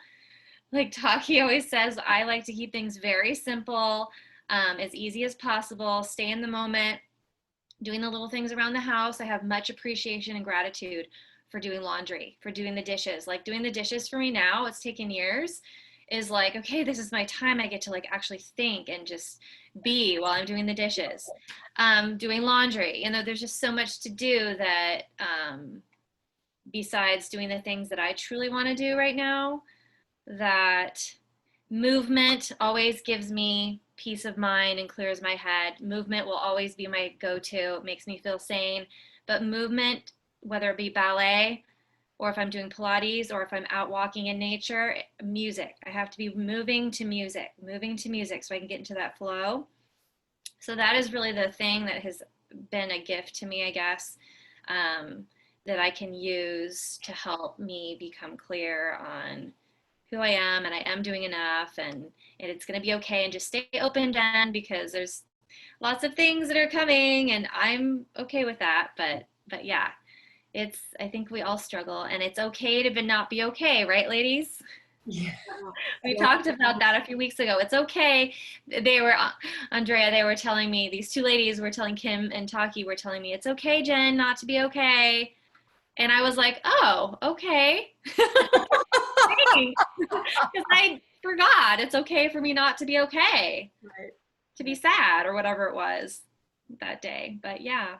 Like Taki always says, I like to keep things very simple, as easy as possible. Stay in the moment, doing the little things around the house. I have much appreciation and gratitude for doing laundry, for doing the dishes. Like doing the dishes for me now, it's taken years, is like, okay, this is my time. I get to actually think and just be while I'm doing the dishes. Doing laundry, there's just so much to do that besides doing the things that I truly want to do right now, that movement always gives me peace of mind and clears my head. Movement will always be my go-to. It makes me feel sane. But movement, whether it be ballet or if I'm doing Pilates or if I'm out walking in nature, music. I have to be moving to music so I can get into that flow. So that is really the thing that has been a gift to me, I guess, that I can use to help me become clear on who I am, and I am doing enough, and it's going to be okay, and just stay open, Jen, because there's lots of things that are coming, and I'm okay with that. But yeah, I think we all struggle, and it's okay to not be okay, right, ladies? Yeah. We talked about that a few weeks ago. It's okay. Andrea, they were telling me, these two ladies were telling Kim and Taki were telling me, it's okay, Jen, not to be okay. And I was like, oh, okay. Because I forgot it's okay for me not to be okay, Right. to be sad or whatever it was that day. But yeah.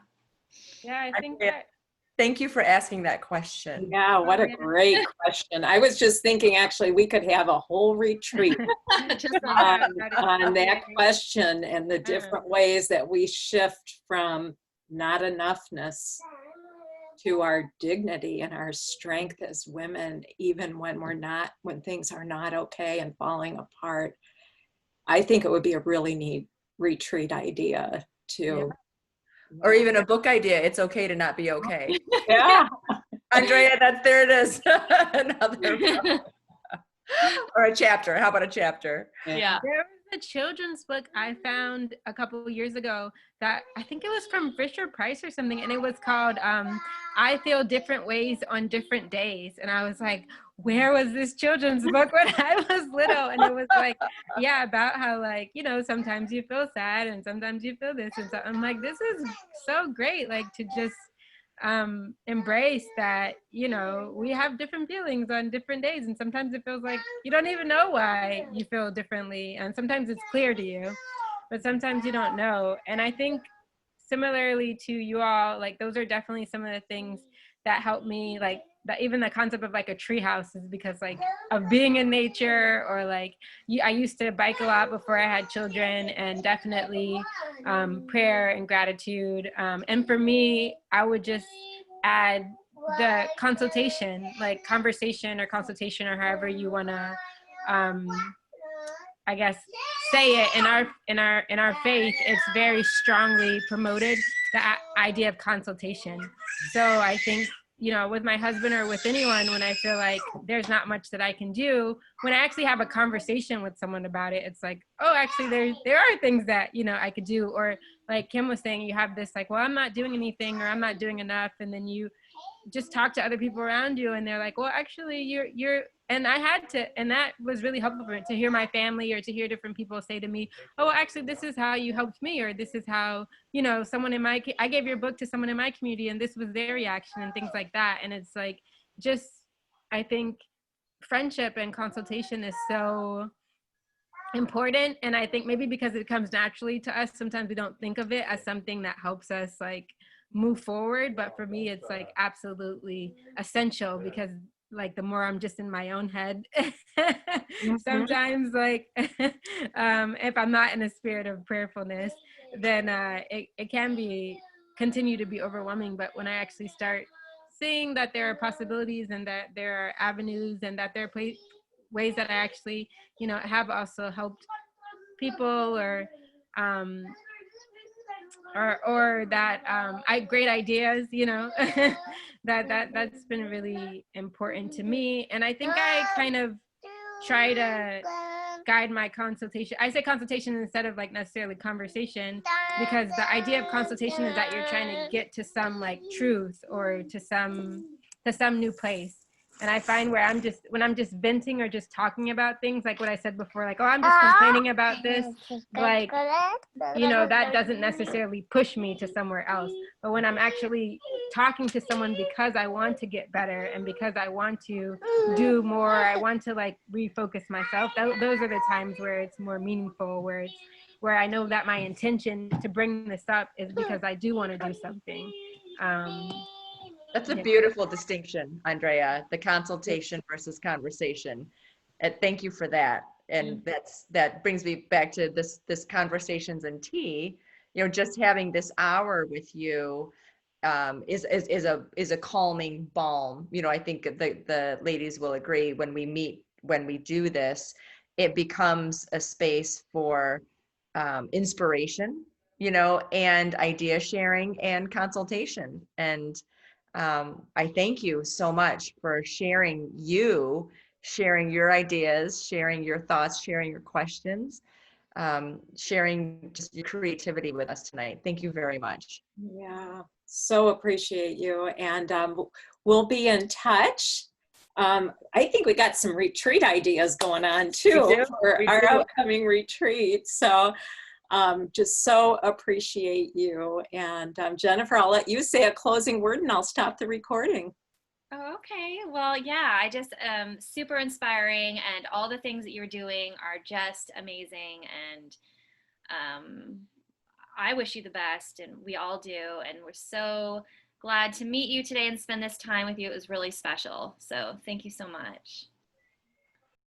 Yeah, I think that. Thank you for asking that question. Yeah, what a great question. I was just thinking, actually, we could have a whole retreat Just on that question and the different ways that we shift from not enoughness to our dignity and our strength as women, even when when things are not okay and falling apart. I think it would be a really neat retreat idea too. Yeah. Or even a book idea. It's okay to not be okay. Yeah. Andrea, there it is. Another or a chapter. How about a chapter? Yeah. There was a children's book I found a couple of years ago that I think it was from Fisher Price or something, and it was called I Feel Different Ways on Different Days. And I was like, where was this children's book when I was little? And it was about how sometimes you feel sad and sometimes you feel this. And so I'm like, this is so great, to just embrace that, you know, we have different feelings on different days, and sometimes it feels like you don't even know why you feel differently, and sometimes it's clear to you, but sometimes you don't know. And I think similarly to you all, like those are definitely some of the things that help me, like that, even the concept of like a tree house is because like of being in nature, or like I used to bike a lot before I had children, and definitely prayer and gratitude. And for me, I would just add the consultation, like conversation or consultation, or however you want to, I guess, say it. In our faith, it's very strongly promoted, the idea of consultation. So I think, you know, with my husband or with anyone, when I feel like there's not much that I can do, when I actually have a conversation with someone about it, it's like, oh, actually there are things that, you know, I could do. Or like Kim was saying, you have this like, well, I'm not doing anything, or I'm not doing enough, and then you just talk to other people around you, and they're like, well, actually you're and I had to, and that was really helpful for me, to hear my family or to hear different people say to me, oh, actually this is how you helped me, or this is how, you know, someone in my, I gave your book to someone in my community and this was their reaction, and things like that. And it's like, just, I think friendship and consultation is so important. And I think maybe because it comes naturally to us, sometimes we don't think of it as something that helps us like move forward. But for me, it's like absolutely essential, because like the more I'm just in my own head, Mhm. sometimes like if I'm not in a spirit of prayerfulness, then it can be continue to be overwhelming. But when I actually start seeing that there are possibilities, and that there are avenues, and that there are ways that I actually, you know, have also helped people, um, or that I great ideas, you know, that's been really important to me. And I think I kind of try to guide my consultation. I say consultation instead of like necessarily conversation, because the idea of consultation is that you're trying to get to some like truth, or to some new place. And I find where when I'm just venting or just talking about things, like what I said before, like, oh, I'm just complaining about this, like, you know, that doesn't necessarily push me to somewhere else. But when I'm actually talking to someone because I want to get better, and because I want to do more, I want to like refocus myself, those are the times where it's more meaningful, where I know that my intention to bring this up is because I do want to do something. That's a Yeah. beautiful distinction, Andrea, the consultation versus conversation. Thank you for that. And that brings me back to this conversations and tea. You know, just having this hour with you is a calming balm. You know, I think the ladies will agree, when we meet, when we do this, it becomes a space for inspiration, you know, and idea sharing and consultation. And I thank you so much for sharing your ideas, sharing your thoughts, sharing your questions, sharing just your creativity with us tonight. Thank you very much. Yeah, so appreciate you. And we'll be in touch. I think we got some retreat ideas going on too for We our do. upcoming retreat. So just so appreciate you. And Jennifer, I'll let you say a closing word and I'll stop the recording. Oh, okay. Well, yeah, I just super inspiring, and all the things that you're doing are just amazing. And I wish you the best, and we all do. And we're so glad to meet you today and spend this time with you. It was really special. So thank you so much.